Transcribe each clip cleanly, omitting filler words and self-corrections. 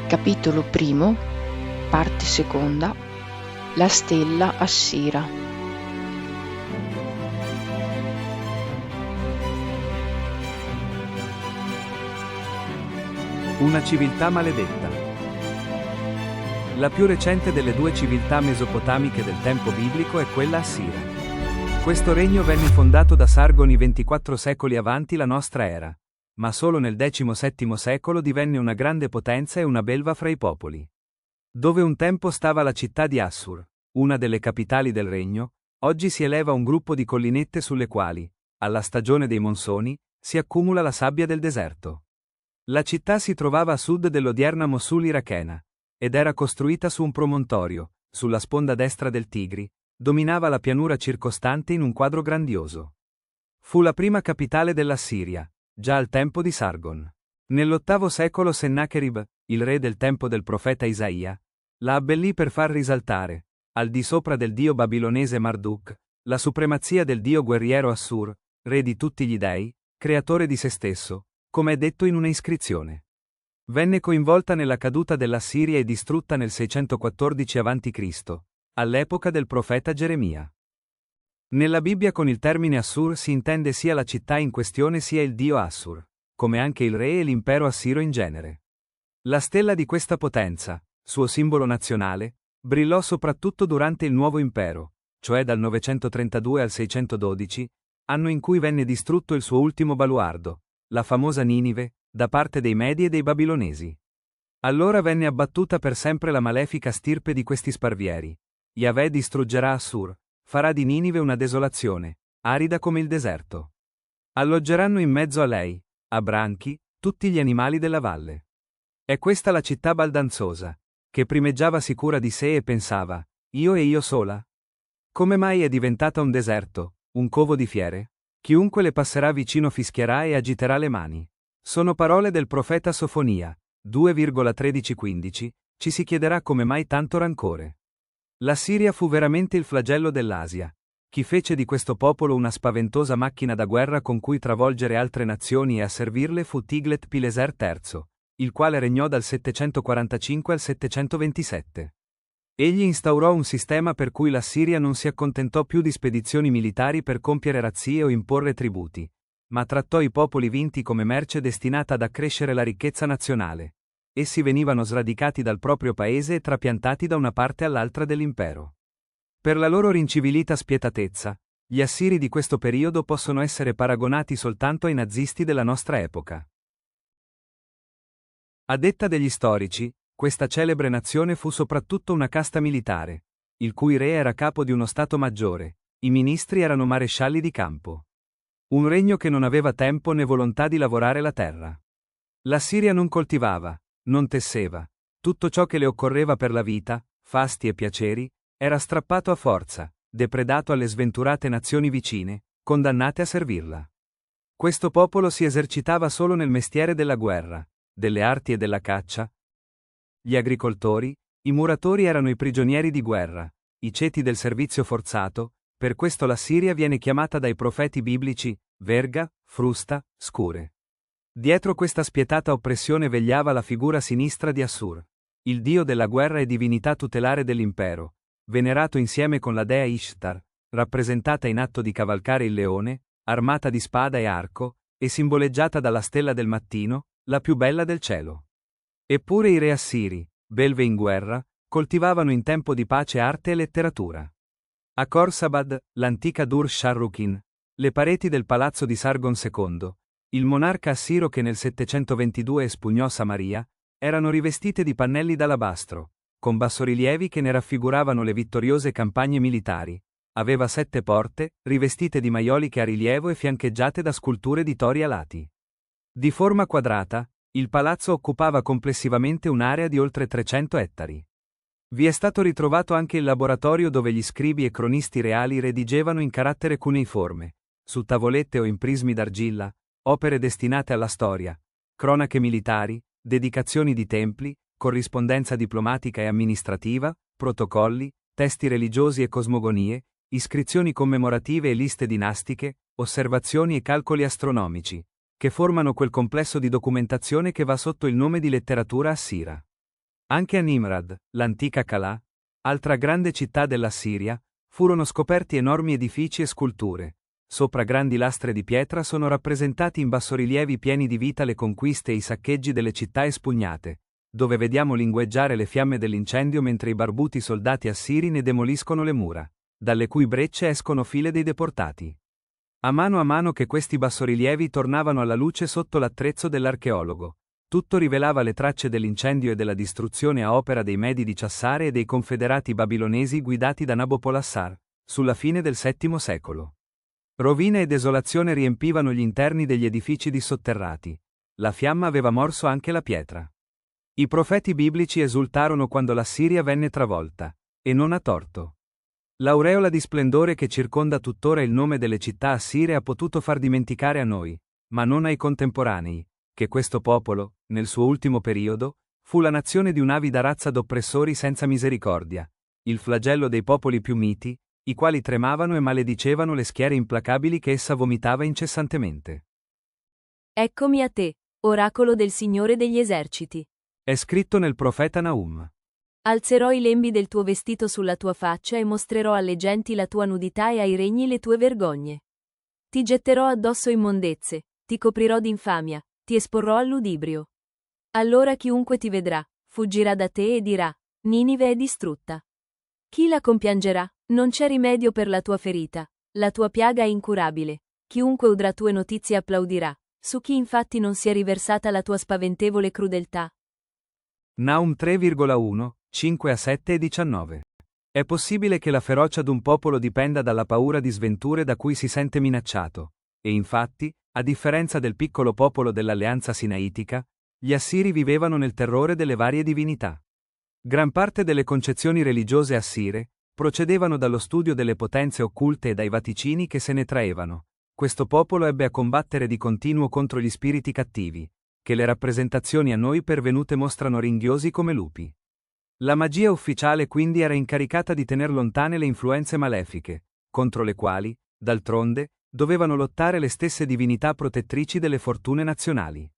Capitolo primo, parte seconda, la stella Assira. Una civiltà maledetta. La più recente delle due civiltà mesopotamiche del tempo biblico è quella assira. Questo regno venne fondato da Sargon 24 secoli avanti la nostra era, ma solo nel XVII secolo divenne una grande potenza e una belva fra i popoli. Dove un tempo stava la città di Assur, una delle capitali del regno, oggi si eleva un gruppo di collinette sulle quali, alla stagione dei monsoni, si accumula la sabbia del deserto. La città si trovava a sud dell'odierna Mosul irachena, ed era costruita su un promontorio, sulla sponda destra del Tigri, dominava la pianura circostante in un quadro grandioso. Fu la prima capitale dell'Assiria, già al tempo di Sargon. Nell'VIII secolo Sennacherib, il re del tempo del profeta Isaia, la abbellì per far risaltare, al di sopra del dio babilonese Marduk, la supremazia del dio guerriero Assur, re di tutti gli dei, creatore di se stesso, come è detto in una iscrizione. Venne coinvolta nella caduta dell'Assiria e distrutta nel 614 a.C., all'epoca del profeta Geremia. Nella Bibbia con il termine Assur si intende sia la città in questione sia il dio Assur, come anche il re e l'impero assiro in genere. La stella di questa potenza, suo simbolo nazionale, brillò soprattutto durante il nuovo impero, cioè dal 932 al 612, anno in cui venne distrutto il suo ultimo baluardo, la famosa Ninive, da parte dei Medi e dei Babilonesi. Allora venne abbattuta per sempre la malefica stirpe di questi sparvieri. Yahweh distruggerà Assur, farà di Ninive una desolazione, arida come il deserto. Alloggeranno in mezzo a lei, a branchi, tutti gli animali della valle. È questa la città baldanzosa, che primeggiava sicura di sé e pensava, io e io sola? Come mai è diventata un deserto, un covo di fiere? Chiunque le passerà vicino fischierà e agiterà le mani. Sono parole del profeta Sofonia, 2,13-15, ci si chiederà come mai tanto rancore. La Siria fu veramente il flagello dell'Asia. Chi fece di questo popolo una spaventosa macchina da guerra con cui travolgere altre nazioni e asservirle fu Tiglet-Pileser III, il quale regnò dal 745 al 727. Egli instaurò un sistema per cui la Siria non si accontentò più di spedizioni militari per compiere razzie o imporre tributi, ma trattò i popoli vinti come merce destinata ad accrescere la ricchezza nazionale. Essi venivano sradicati dal proprio paese e trapiantati da una parte all'altra dell'impero. Per la loro rincivilita spietatezza, gli assiri di questo periodo possono essere paragonati soltanto ai nazisti della nostra epoca. A detta degli storici, questa celebre nazione fu soprattutto una casta militare, il cui re era capo di uno stato maggiore, i ministri erano marescialli di campo. Un regno che non aveva tempo né volontà di lavorare la terra. La Siria non coltivava, non tesseva. Tutto ciò che le occorreva per la vita, fasti e piaceri, era strappato a forza, depredato alle sventurate nazioni vicine, condannate a servirla. Questo popolo si esercitava solo nel mestiere della guerra, delle arti e della caccia. Gli agricoltori, i muratori erano i prigionieri di guerra, i ceti del servizio forzato, per questo la Siria viene chiamata dai profeti biblici, verga, frusta, scure. Dietro questa spietata oppressione vegliava la figura sinistra di Assur, il dio della guerra e divinità tutelare dell'impero, venerato insieme con la dea Ishtar, rappresentata in atto di cavalcare il leone, armata di spada e arco, e simboleggiata dalla stella del mattino, la più bella del cielo. Eppure i re assiri, belve in guerra, coltivavano in tempo di pace arte e letteratura. A Khorsabad, l'antica Dur-Sharrukin, le pareti del palazzo di Sargon II, il monarca assiro che nel 722 espugnò Samaria, erano rivestite di pannelli d'alabastro, con bassorilievi che ne raffiguravano le vittoriose campagne militari. Aveva 7 porte, rivestite di maioliche a rilievo e fiancheggiate da sculture di tori alati. Di forma quadrata, il palazzo occupava complessivamente un'area di oltre 300 ettari. Vi è stato ritrovato anche il laboratorio dove gli scribi e cronisti reali redigevano in carattere cuneiforme, su tavolette o in prismi d'argilla, opere destinate alla storia, cronache militari, dedicazioni di templi, corrispondenza diplomatica e amministrativa, protocolli, testi religiosi e cosmogonie, iscrizioni commemorative e liste dinastiche, osservazioni e calcoli astronomici, che formano quel complesso di documentazione che va sotto il nome di letteratura assira. Anche a Nimrad, l'antica Calà, altra grande città dell'Assiria, furono scoperti enormi edifici e sculture. Sopra grandi lastre di pietra sono rappresentati in bassorilievi pieni di vita le conquiste e i saccheggi delle città espugnate, dove vediamo lingueggiare le fiamme dell'incendio mentre i barbuti soldati assiri ne demoliscono le mura, dalle cui brecce escono file dei deportati. A mano che questi bassorilievi tornavano alla luce sotto l'attrezzo dell'archeologo, tutto rivelava le tracce dell'incendio e della distruzione a opera dei Medi di Ciassare e dei confederati babilonesi guidati da Nabopolassar, sulla fine del VII secolo. Rovina e desolazione riempivano gli interni degli edifici dissotterrati. La fiamma aveva morso anche la pietra. I profeti biblici esultarono quando l'Assiria venne travolta, e non a torto. L'aureola di splendore che circonda tuttora il nome delle città assire ha potuto far dimenticare a noi, ma non ai contemporanei, che questo popolo, nel suo ultimo periodo, fu la nazione di un'avida razza d'oppressori senza misericordia, il flagello dei popoli più miti, i quali tremavano e maledicevano le schiere implacabili che essa vomitava incessantemente. Eccomi a te, oracolo del Signore degli eserciti. È scritto nel profeta Nahum. Alzerò i lembi del tuo vestito sulla tua faccia e mostrerò alle genti la tua nudità e ai regni le tue vergogne. Ti getterò addosso immondezze, ti coprirò d'infamia, ti esporrò al ludibrio. Allora chiunque ti vedrà, fuggirà da te e dirà, Ninive è distrutta. Chi la compiangerà? Non c'è rimedio per la tua ferita, la tua piaga è incurabile. Chiunque udrà tue notizie applaudirà, su chi infatti non sia riversata la tua spaventevole crudeltà. Nahum 3,1, 5 a 7 e 19. È possibile che la ferocia d'un popolo dipenda dalla paura di sventure da cui si sente minacciato, e infatti, a differenza del piccolo popolo dell'alleanza sinaitica, gli assiri vivevano nel terrore delle varie divinità. Gran parte delle concezioni religiose assire procedevano dallo studio delle potenze occulte e dai vaticini che se ne traevano. Questo popolo ebbe a combattere di continuo contro gli spiriti cattivi, che le rappresentazioni a noi pervenute mostrano ringhiosi come lupi. La magia ufficiale quindi era incaricata di tener lontane le influenze malefiche, contro le quali, d'altronde, dovevano lottare le stesse divinità protettrici delle fortune nazionali.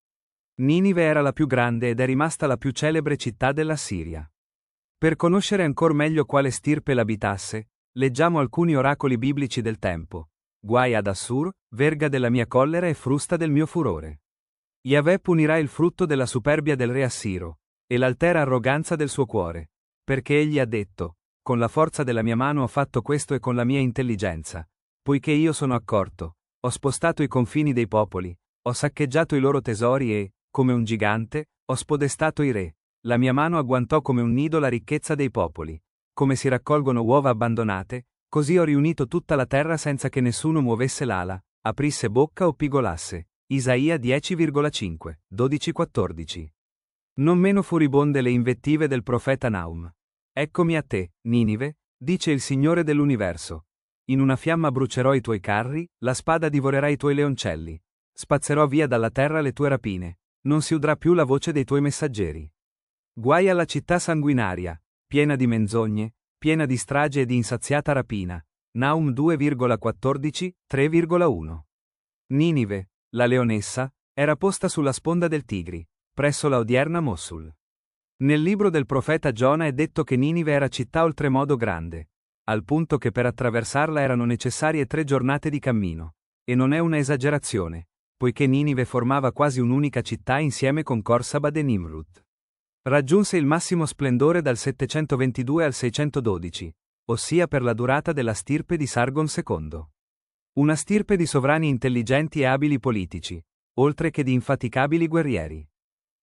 Ninive era la più grande ed è rimasta la più celebre città dell'Assiria. Per conoscere ancor meglio quale stirpe l'abitasse, leggiamo alcuni oracoli biblici del tempo. Guai ad Assur, verga della mia collera e frusta del mio furore. Yahweh punirà il frutto della superbia del re Assiro, e l'altera arroganza del suo cuore, perché egli ha detto, con la forza della mia mano ho fatto questo e con la mia intelligenza, poiché io sono accorto, ho spostato i confini dei popoli, ho saccheggiato i loro tesori e, come un gigante, ho spodestato i re, la mia mano agguantò come un nido la ricchezza dei popoli, come si raccolgono uova abbandonate, così ho riunito tutta la terra senza che nessuno muovesse l'ala, aprisse bocca o pigolasse. Isaia 10,5, 12-14. Non meno furibonde le invettive del profeta Nahum. Eccomi a te, Ninive, dice il Signore dell'universo. In una fiamma brucerò i tuoi carri, la spada divorerà i tuoi leoncelli. Spazzerò via dalla terra le tue rapine, non si udrà più la voce dei tuoi messaggeri. Guai alla città sanguinaria, piena di menzogne, piena di strage e di insaziata rapina. Nahum 2,14, 3,1. Ninive, la leonessa, era posta sulla sponda del Tigri, presso la odierna Mossul. Nel libro del profeta Giona è detto che Ninive era città oltremodo grande, al punto che per attraversarla erano necessarie 3 giornate di cammino, e non è una esagerazione, poiché Ninive formava quasi un'unica città insieme con Corsabad e Nimrut. Raggiunse il massimo splendore dal 722 al 612, ossia per la durata della stirpe di Sargon II. Una stirpe di sovrani intelligenti e abili politici, oltre che di infaticabili guerrieri.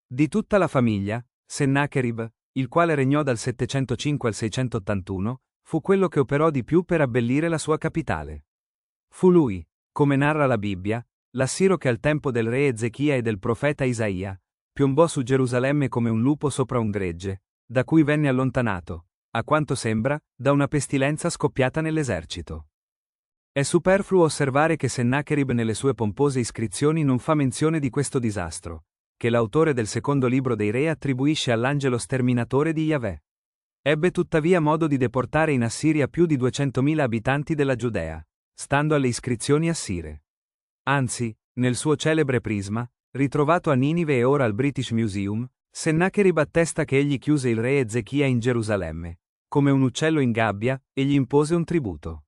Di tutta la famiglia, Sennacherib, il quale regnò dal 705 al 681, fu quello che operò di più per abbellire la sua capitale. Fu lui, come narra la Bibbia, l'assiro che al tempo del re Ezechia e del profeta Isaia, piombò su Gerusalemme come un lupo sopra un gregge, da cui venne allontanato, a quanto sembra, da una pestilenza scoppiata nell'esercito. È superfluo osservare che Sennacherib nelle sue pompose iscrizioni non fa menzione di questo disastro, che l'autore del secondo libro dei re attribuisce all'angelo sterminatore di Yahweh. Ebbe tuttavia modo di deportare in Assiria più di 200.000 abitanti della Giudea, stando alle iscrizioni assire. Anzi, nel suo celebre prisma, ritrovato a Ninive e ora al British Museum, Sennacherib attesta che egli chiuse il re Ezechia in Gerusalemme. Come un uccello in gabbia, e gli impose un tributo.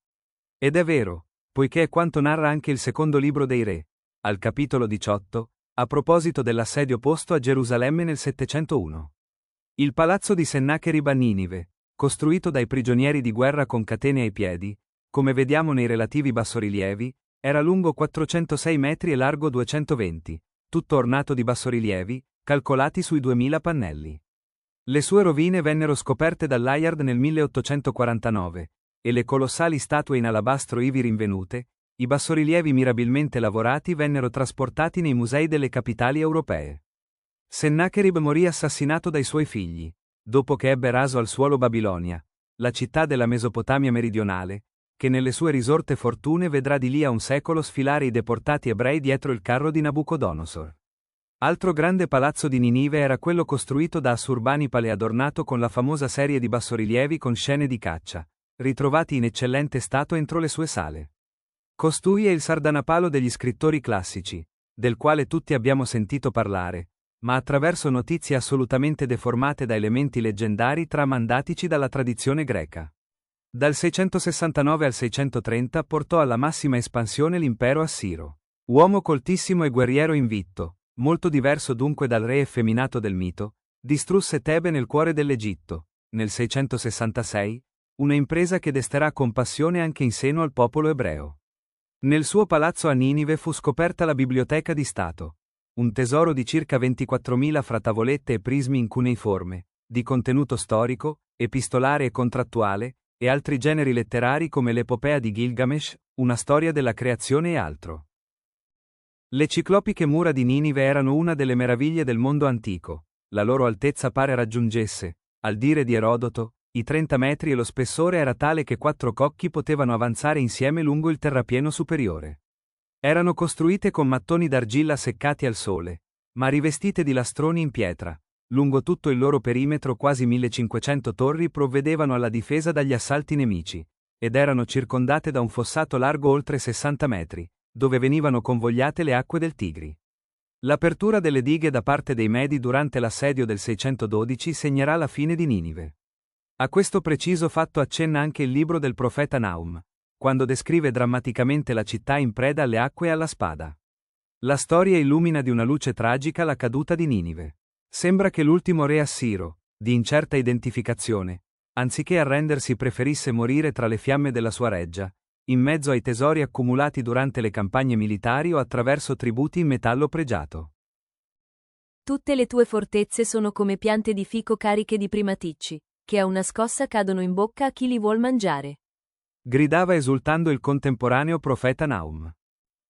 Ed è vero, poiché è quanto narra anche il secondo libro dei re, al capitolo 18, a proposito dell'assedio posto a Gerusalemme nel 701. Il palazzo di Sennacherib a Ninive, costruito dai prigionieri di guerra con catene ai piedi, come vediamo nei relativi bassorilievi, era lungo 406 metri e largo 220, tutto ornato di bassorilievi, calcolati sui 2000 pannelli. Le sue rovine vennero scoperte dall'Ayard nel 1849, e le colossali statue in alabastro ivi rinvenute, i bassorilievi mirabilmente lavorati vennero trasportati nei musei delle capitali europee. Sennacherib morì assassinato dai suoi figli, dopo che ebbe raso al suolo Babilonia, la città della Mesopotamia meridionale, che nelle sue risorte fortune vedrà di lì a un secolo sfilare i deportati ebrei dietro il carro di Nabucodonosor. Altro grande palazzo di Ninive era quello costruito da Assurbanipale adornato con la famosa serie di bassorilievi con scene di caccia, ritrovati in eccellente stato entro le sue sale. Costui è il Sardanapalo degli scrittori classici, del quale tutti abbiamo sentito parlare, ma attraverso notizie assolutamente deformate da elementi leggendari tramandatici dalla tradizione greca. Dal 669 al 630 portò alla massima espansione l'impero assiro. Uomo coltissimo e guerriero invitto, molto diverso dunque dal re effeminato del mito, distrusse Tebe nel cuore dell'Egitto, nel 666, una impresa che desterà compassione anche in seno al popolo ebreo. Nel suo palazzo a Ninive fu scoperta la biblioteca di Stato, un tesoro di circa 24.000 fra tavolette e prismi in cuneiforme, di contenuto storico, epistolare e contrattuale, e altri generi letterari come l'epopea di Gilgamesh, una storia della creazione e altro. Le ciclopiche mura di Ninive erano una delle meraviglie del mondo antico, la loro altezza pare raggiungesse, al dire di Erodoto, i 30 metri e lo spessore era tale che 4 cocchi potevano avanzare insieme lungo il terrapieno superiore. Erano costruite con mattoni d'argilla seccati al sole, ma rivestite di lastroni in pietra. Lungo tutto il loro perimetro quasi 1500 torri provvedevano alla difesa dagli assalti nemici, ed erano circondate da un fossato largo oltre 60 metri, dove venivano convogliate le acque del Tigri. L'apertura delle dighe da parte dei Medi durante l'assedio del 612 segnerà la fine di Ninive. A questo preciso fatto accenna anche il libro del profeta Nahum, quando descrive drammaticamente la città in preda alle acque e alla spada. La storia illumina di una luce tragica la caduta di Ninive. Sembra che l'ultimo re assiro, di incerta identificazione, anziché arrendersi preferisse morire tra le fiamme della sua reggia, in mezzo ai tesori accumulati durante le campagne militari o attraverso tributi in metallo pregiato. Tutte le tue fortezze sono come piante di fico cariche di primaticci, che a una scossa cadono in bocca a chi li vuol mangiare. Gridava esultando il contemporaneo profeta Nahum.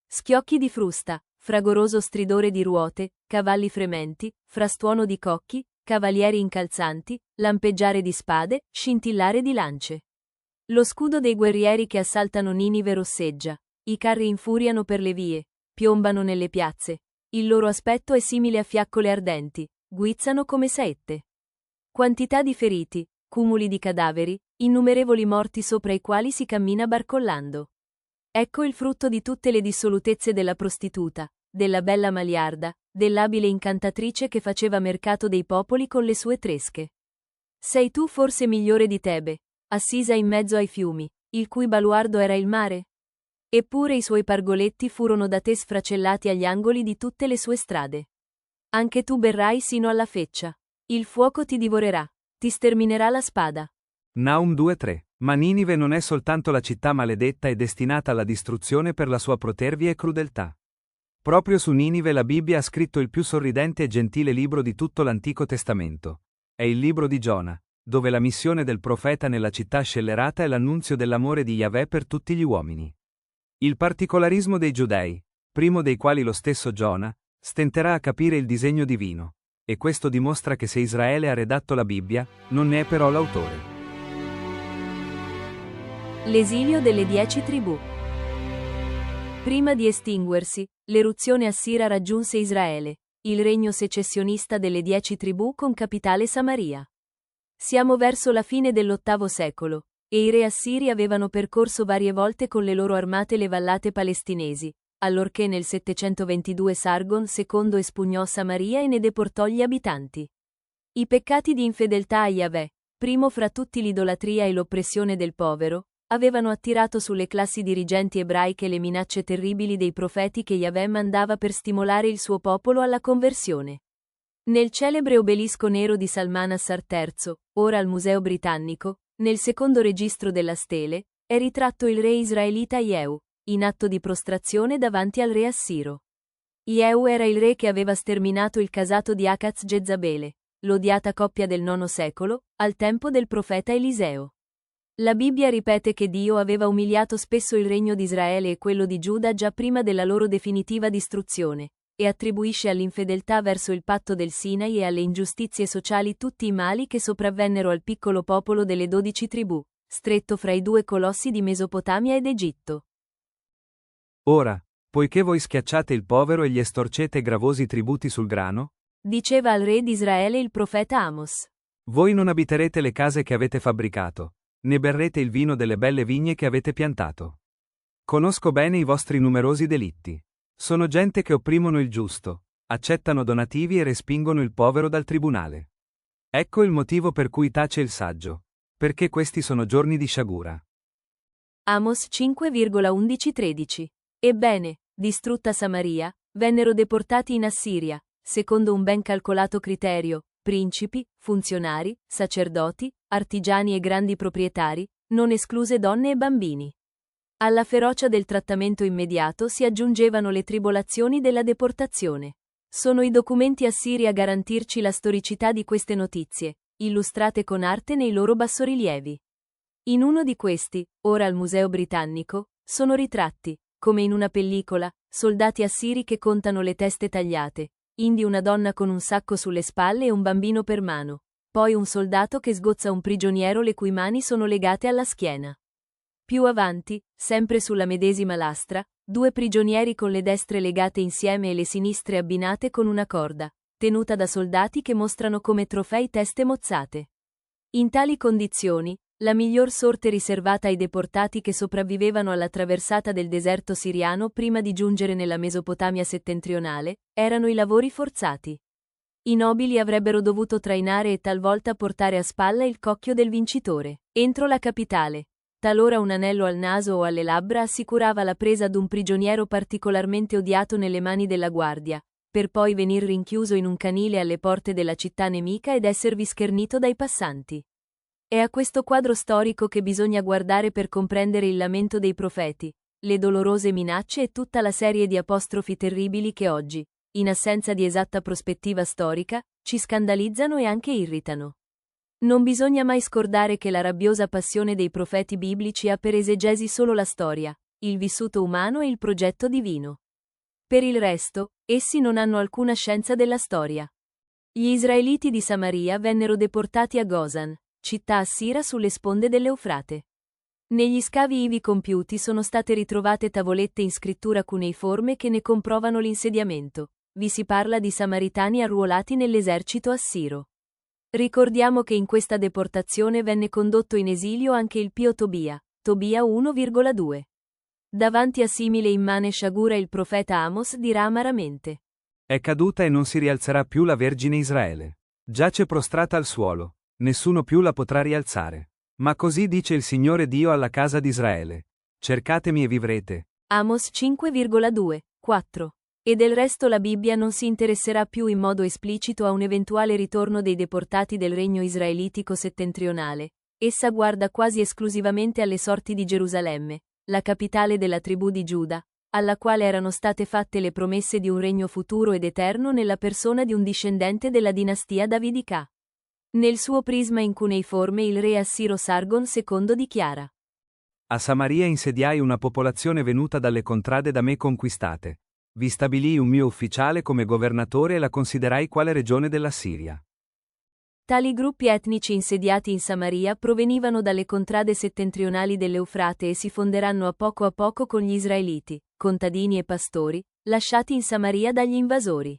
Schiocchi di frusta, fragoroso stridore di ruote, cavalli frementi, frastuono di cocchi, cavalieri incalzanti, lampeggiare di spade, scintillare di lance. Lo scudo dei guerrieri che assaltano Ninive rosseggia, i carri infuriano per le vie, piombano nelle piazze, il loro aspetto è simile a fiaccole ardenti, guizzano come saette. Quantità di feriti, cumuli di cadaveri, innumerevoli morti sopra i quali si cammina barcollando. Ecco il frutto di tutte le dissolutezze della prostituta, della bella Maliarda, dell'abile incantatrice che faceva mercato dei popoli con le sue tresche. Sei tu forse migliore di Tebe, assisa in mezzo ai fiumi, il cui baluardo era il mare? Eppure i suoi pargoletti furono da te sfracellati agli angoli di tutte le sue strade. Anche tu berrai sino alla feccia. Il fuoco ti divorerà, ti sterminerà la spada. Nahum 2:3. Ma Ninive non è soltanto la città maledetta e destinata alla distruzione per la sua protervia e crudeltà. Proprio su Ninive la Bibbia ha scritto il più sorridente e gentile libro di tutto l'Antico Testamento. È il libro di Giona, dove la missione del profeta nella città scellerata è l'annunzio dell'amore di Yahweh per tutti gli uomini. Il particolarismo dei giudei, primo dei quali lo stesso Giona, stenterà a capire il disegno divino. E questo dimostra che se Israele ha redatto la Bibbia, non ne è però l'autore. L'esilio delle 10 tribù. Prima di estinguersi, l'eruzione assira raggiunse Israele, il regno secessionista delle 10 tribù con capitale Samaria. Siamo verso la fine dell'8° secolo, e i re assiri avevano percorso varie volte con le loro armate le vallate palestinesi, allorché nel 722 Sargon II espugnò Samaria e ne deportò gli abitanti. I peccati di infedeltà a Yahweh, primo fra tutti l'idolatria e l'oppressione del povero, avevano attirato sulle classi dirigenti ebraiche le minacce terribili dei profeti che Yahweh mandava per stimolare il suo popolo alla conversione. Nel celebre obelisco nero di Salmanassar III, ora al Museo Britannico, nel secondo registro della stele, è ritratto il re israelita Jehu, in atto di prostrazione davanti al re assiro. Jehu era il re che aveva sterminato il casato di Acaz Jezabele, l'odiata coppia del IX secolo, al tempo del profeta Eliseo. La Bibbia ripete che Dio aveva umiliato spesso il regno di Israele e quello di Giuda già prima della loro definitiva distruzione, e attribuisce all'infedeltà verso il patto del Sinai e alle ingiustizie sociali tutti i mali che sopravvennero al piccolo popolo delle 12 tribù, stretto fra i due colossi di Mesopotamia ed Egitto. Ora, poiché voi schiacciate il povero e gli estorcete gravosi tributi sul grano, Diceva al re di Israele il profeta Amos. voi non abiterete le case che avete fabbricato, né berrete il vino delle belle vigne che avete piantato. Conosco bene i vostri numerosi delitti. Sono gente che opprimono il giusto, accettano donativi e respingono il povero dal tribunale. Ecco il motivo per cui tace il saggio, perché questi sono giorni di sciagura. Amos 5,11-13. Ebbene, distrutta Samaria, vennero deportati in Assiria, secondo un ben calcolato criterio, principi, funzionari, sacerdoti, artigiani e grandi proprietari, non escluse donne e bambini. Alla ferocia del trattamento immediato si aggiungevano le tribolazioni della deportazione. Sono i documenti assiri a garantirci la storicità di queste notizie, illustrate con arte nei loro bassorilievi. In uno di questi, ora al Museo Britannico, sono ritratti, come in una pellicola, soldati assiri che contano le teste tagliate, indi una donna con un sacco sulle spalle e un bambino per mano, poi un soldato che sgozza un prigioniero le cui mani sono legate alla schiena. Più avanti, sempre sulla medesima lastra, due prigionieri con le destre legate insieme e le sinistre abbinate con una corda, tenuta da soldati che mostrano come trofei teste mozzate. In tali condizioni, la miglior sorte riservata ai deportati che sopravvivevano alla traversata del deserto siriano prima di giungere nella Mesopotamia settentrionale, erano i lavori forzati. I nobili avrebbero dovuto trainare e talvolta portare a spalla il cocchio del vincitore, entro la capitale. Talora un anello al naso o alle labbra assicurava la presa d'un prigioniero particolarmente odiato nelle mani della guardia, per poi venir rinchiuso in un canile alle porte della città nemica ed esservi schernito dai passanti. È a questo quadro storico che bisogna guardare per comprendere il lamento dei profeti, le dolorose minacce e tutta la serie di apostrofi terribili che oggi, in assenza di esatta prospettiva storica, ci scandalizzano e anche irritano. Non bisogna mai scordare che la rabbiosa passione dei profeti biblici ha per esegesi solo la storia, il vissuto umano e il progetto divino. Per il resto, essi non hanno alcuna scienza della storia. Gli israeliti di Samaria vennero deportati a Gozan, città assira sulle sponde dell'Eufrate. Negli scavi ivi compiuti sono state ritrovate tavolette in scrittura cuneiforme che ne comprovano l'insediamento. Vi si parla di samaritani arruolati nell'esercito assiro. Ricordiamo che in questa deportazione venne condotto in esilio anche il pio Tobia, Tobia 1,2. Davanti a simile immane sciagura il profeta Amos dirà amaramente: È caduta e non si rialzerà più la Vergine Israele. Giace prostrata al suolo. Nessuno più la potrà rialzare. Ma così dice il Signore Dio alla casa di Israele: cercatemi e vivrete. Amos 5,2, 4. E del resto la Bibbia non si interesserà più in modo esplicito a un eventuale ritorno dei deportati del regno israelitico settentrionale. Essa guarda quasi esclusivamente alle sorti di Gerusalemme, la capitale della tribù di Giuda, alla quale erano state fatte le promesse di un regno futuro ed eterno nella persona di un discendente della dinastia davidica. Nel suo prisma in cuneiforme il re assiro Sargon II dichiara: A Samaria insediai una popolazione venuta dalle contrade da me conquistate. Vi stabilii un mio ufficiale come governatore e la considerai quale regione dell'Assiria. Tali gruppi etnici insediati in Samaria provenivano dalle contrade settentrionali dell'Eufrate e si fonderanno a poco con gli israeliti, contadini e pastori, lasciati in Samaria dagli invasori.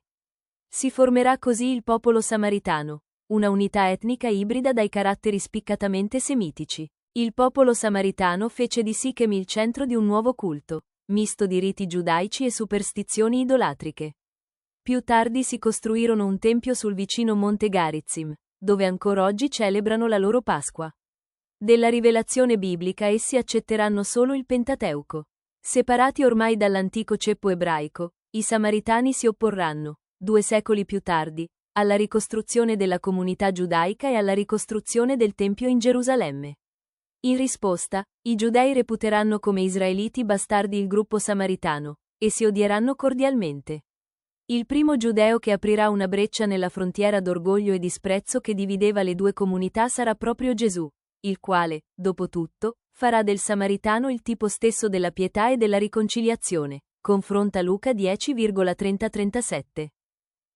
Si formerà così il popolo samaritano, una unità etnica ibrida dai caratteri spiccatamente semitici. Il popolo samaritano fece di Sichem il centro di un nuovo culto, misto di riti giudaici e superstizioni idolatriche. Più tardi si costruirono un tempio sul vicino monte Garizim, dove ancora oggi celebrano la loro Pasqua. Della rivelazione biblica essi accetteranno solo il Pentateuco. Separati ormai dall'antico ceppo ebraico, i Samaritani si opporranno, 2 secoli più tardi, alla ricostruzione della comunità giudaica e alla ricostruzione del Tempio in Gerusalemme. In risposta, i giudei reputeranno come israeliti bastardi il gruppo samaritano, e si odieranno cordialmente. Il primo giudeo che aprirà una breccia nella frontiera d'orgoglio e disprezzo che divideva le due comunità sarà proprio Gesù, il quale, dopo tutto, farà del samaritano il tipo stesso della pietà e della riconciliazione. Confronta Luca 10,30-37.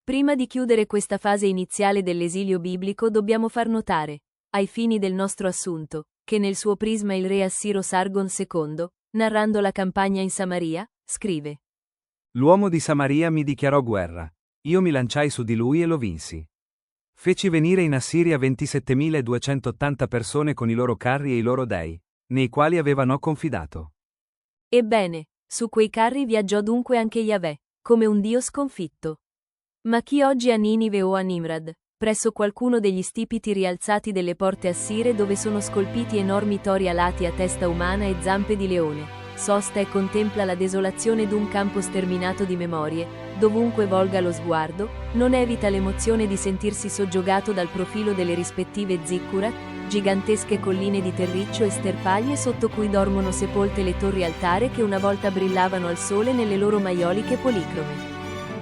Prima di chiudere questa fase iniziale dell'esilio biblico dobbiamo far notare, ai fini del nostro assunto, che nel suo prisma il re assiro Sargon II, narrando la campagna in Samaria, scrive: L'uomo di Samaria mi dichiarò guerra. Io mi lanciai su di lui e lo vinsi. Feci venire in Assiria 27.280 persone con i loro carri e i loro dei, nei quali avevano confidato. Ebbene, su quei carri viaggiò dunque anche Yahweh, come un dio sconfitto. Ma chi oggi a Ninive o a Nimrad, presso qualcuno degli stipiti rialzati delle porte assire dove sono scolpiti enormi tori alati a testa umana e zampe di leone, sosta e contempla la desolazione d'un campo sterminato di memorie, dovunque volga lo sguardo, non evita l'emozione di sentirsi soggiogato dal profilo delle rispettive zikkurat, gigantesche colline di terriccio e sterpaglie sotto cui dormono sepolte le torri altare che una volta brillavano al sole nelle loro maioliche policrome.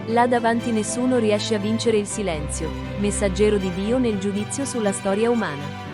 Là davanti nessuno riesce a vincere il silenzio, messaggero di Dio nel giudizio sulla storia umana.